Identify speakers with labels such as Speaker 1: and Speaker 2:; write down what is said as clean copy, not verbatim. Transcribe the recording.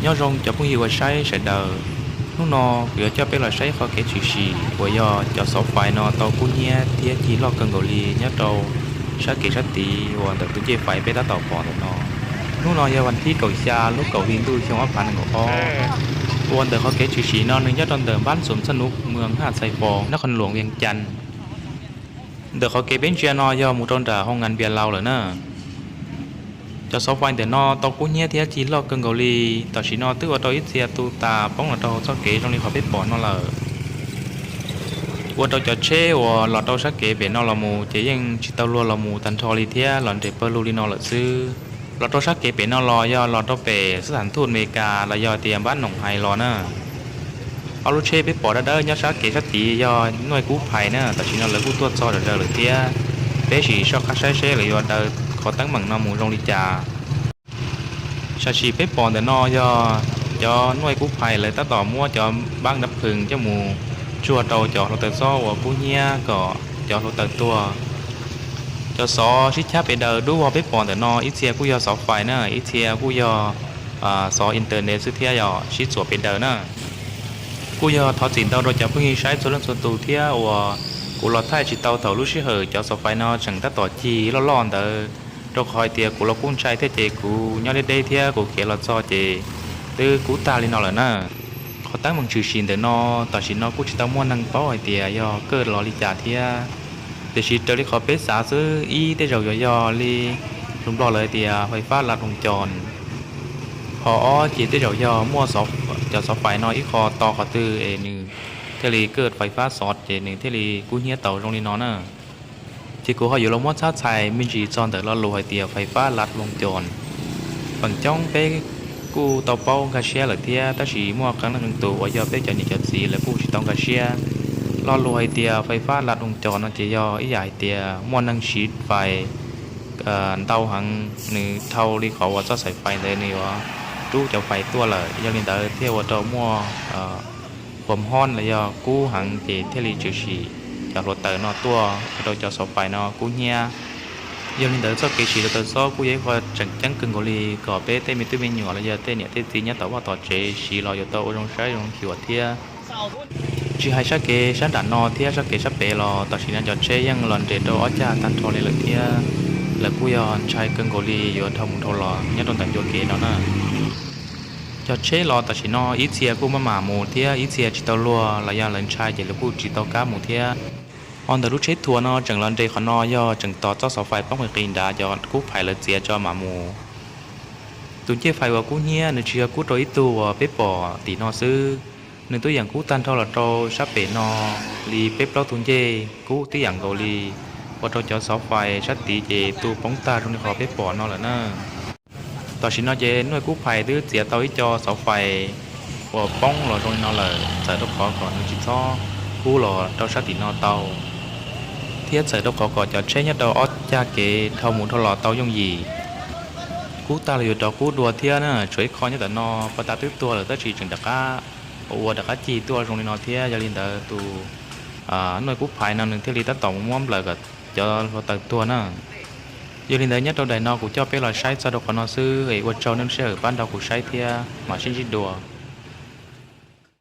Speaker 1: nhớ rong cho cũng hiểu sai sẽ đờ lúc nó vừa cho biết là sai khó cái chuyện gì của do cho số phải nó tàu cũng nhé thì chỉ lo cần gọi li nhớ đâu sát kỳ sát tí hoặc là tôi chỉ phải biết đã tàu bỏ được nó lúc nó giờวันที่cầu xa lúc cầu hiến đuôi trong áp phản của họวันเดอร์เขาเกชิชินอนนึงยอดตอนเดิมบ้านสวนสนุกเมืองหาดไซฟองนครหลวงเวียงจันทร์เดอร์เขาเกเป็นเชียนอยอมูตอนด่าห้องงานเบียร์เราเลยเนอะจะซอฟไวน์เดอร์นอตอกุ้งเนี้ยที่จีนเราเกินเกาหลีต่อชินอตื้อว่าตัวอิเซียตูตาป้องเราตัวซอกเก๋ตรงนี้เขาไปปอนนอเลยว่าตัวจะเช่ว่าเราตัวซักเก๋เป็นนอละมูเจยังชิตาลัวละมูตันทอรีเทียหล่อนเดเปอร์ลูรินอละซื้อเราตัวซักเก๋เป็นนอรอยอเราตัวเปสถานทูตอเมริกาเรายอเตรียมบ้านหนองไฮรอเนอะเอาลูกเช่ไปปอดเด้อยอซักเก๋สักตียอหน่วยกู้ภัยเนอะแต่ชินอเลยกู้ตัวซอเดอหรือเทียเป้ฉีชอบคัดใช้เช่หรือยอเดอขอตั้งหมังนอมูรงลิจาชาชีเป๊ปปอนแต่นอยอหน่วยกู้ภัยเลยตั้งต่อมั่วจอบ้างดับเพลิงเจ้าหมูชัวโตจอเราเตอซ้อว่ากู้เนี้ยก็จอเราเตอตัวจอซอชิชาไปเดอดูว่าเป๊ปปอนแต่นออิเทียกู้ยอสอไฟเนอะอิเทียกู้ยอซออินเทอร์เน็ตซื้อเทียยอชิดสวไปเดอเนอะกู้ยอทอจินเตาโดยจะเพิ่งใช้ส่วนเรื่องส่วนตัวเทียว่ากูรอท้ายจิตเตาเถาลูกชิเหอจอสอไฟนอจังตั้งต่อจีร้อนเดอเราคอยเตียกูเรากุ้งใช้เทเจกูย้อนได้เทียกูเขียนเราซอเจตื้อกูตาลินอเลยนะเขาตั้งมึงชื่อชินเดนอต่อชินนอกูชิตาม้วนนังเป้าไอเตียยอเกิดรอลิจ่าเทียเดชิตเตอร์เขาเป็นสาซื้ออีเตจอยอลีลุงรอเลยเตียไฟฟ้าลัดวงจรพอจีเตจอยอมั่วซอฟจะซอฟไฟนออีคอต่อเขาตื้อเอนึงเทลีเกิดไฟฟ้าสอดเจนึงเทลีกูเฮียเต่าตรงนี้นอน่ะที่กูเขาอยู่ลงมอดชาติไทยมิจีจอนแต่เราลอยเตียไฟฟ้าลัดวงจรฝั่งจ้องเป้กูเตาเป้ากาเชียหรือเทียตาสีมั่วครั้งละหนึ่งตัวว่ายอเป้จันนิจันสีและผู้ชิตองกาเชียเราลอยเตียไฟฟ้าลัดวงจรนั่นจะยออีใหญ่เตียมั่วนังชีดไฟเตาหังหนึ่งเท่าที่เขาว่าจะใส่ไฟเลยนี่วะตู้จะไฟตัวเลยยังลินเตอร์เที่ยวว่าเตามั่วผมห้อนเลยยอกู้หังเจเทลีจือชีจากรถเตอร์นอตัวเราจะสอบไปนอกู้เฮียยังลินเดอร์ชอบเกชีเราเตอร์ชอบกู้ยัยคอยจังกึ่งกอลีก่อเป้เต้มีตู้เมนูอะไรเยอะเต้เนี่ยเต้ตีเนี่ยแต่ว่าต่อเจชีเราอยู่ตัวอุดมใช้อุดมขิวเทียจีไฮชาเกชันด่านนอเทียชาเกชัเปรอต่อชีนั้นจะเชยังหลอนเดโดอจ่าตันทอเลยเทียและกู้ยอนใช้กึ่งกอลีอยู่ทำมุทลอเนี่ยโดนแต่โยเกเนาะนะจะเชรอต่อชินออีเทียกู้มาหมาหมูเทียอีเทียจิตลัวระยะหลังชายเจริญพูจิตก้าหมูเทียออนเดอร์ลูเชตทัวนอจังหลันเดคอนอยอจังต่อเจ้าเสาไฟป้องกันกินดายอดกู้ไผ่ละเจียจอหมาหมูตุนเจ้ไฟว่ากู้เฮียนึกเชื่อกู้ตัวอีตัวเป๊ปปอตีนอซื้อหนึ่งตัวอย่างกู้ตันทอร์โตชับเปนอลีเป๊ปเราตุนเจกู้ตัวอย่างเกาหลีว่าตัวเจ้าเสาไฟชัดตีเจตูป้องตาตรงนี้ขอเป๊ปปอนอละนะต่อชินอเจหน่วยกู้ภัยดื้อเสียตัวอีจอเสาไฟว่าป้องหล่อตรงนี้นอเลยใส่ตัวขอก่อนนึกจิตซ้อกู้หล่อเจ้าชัดตีนอเตาเทียบใส่ตัวขอก่อนจะใช้ยัดดออจาเกเท่าหมุนทลอเตายงยีกู้ตาเลยอยู่ดอกกู้ดัวเทียน่ะช่วยคอยยัดแต่นอปตาตื้อตัวหรือตาจีจึงตะก้าวัวตะก้าจีตัวตรงนี้นอเทียยาลินเตอร์ตูหน่วยกู้ภัยนำหนึ่งเทลีตั้งต่อม้วมเลยกับจะตัดตัวน่ะยาลินเตอร์ยัดตัวใดนอกูเจ้าไปลอยใช้สะดวกนอซื้อไอ้วัวเจ้านั่นเชื่อบ้านเรากูใช้เทียมาชิ้นจิตดัว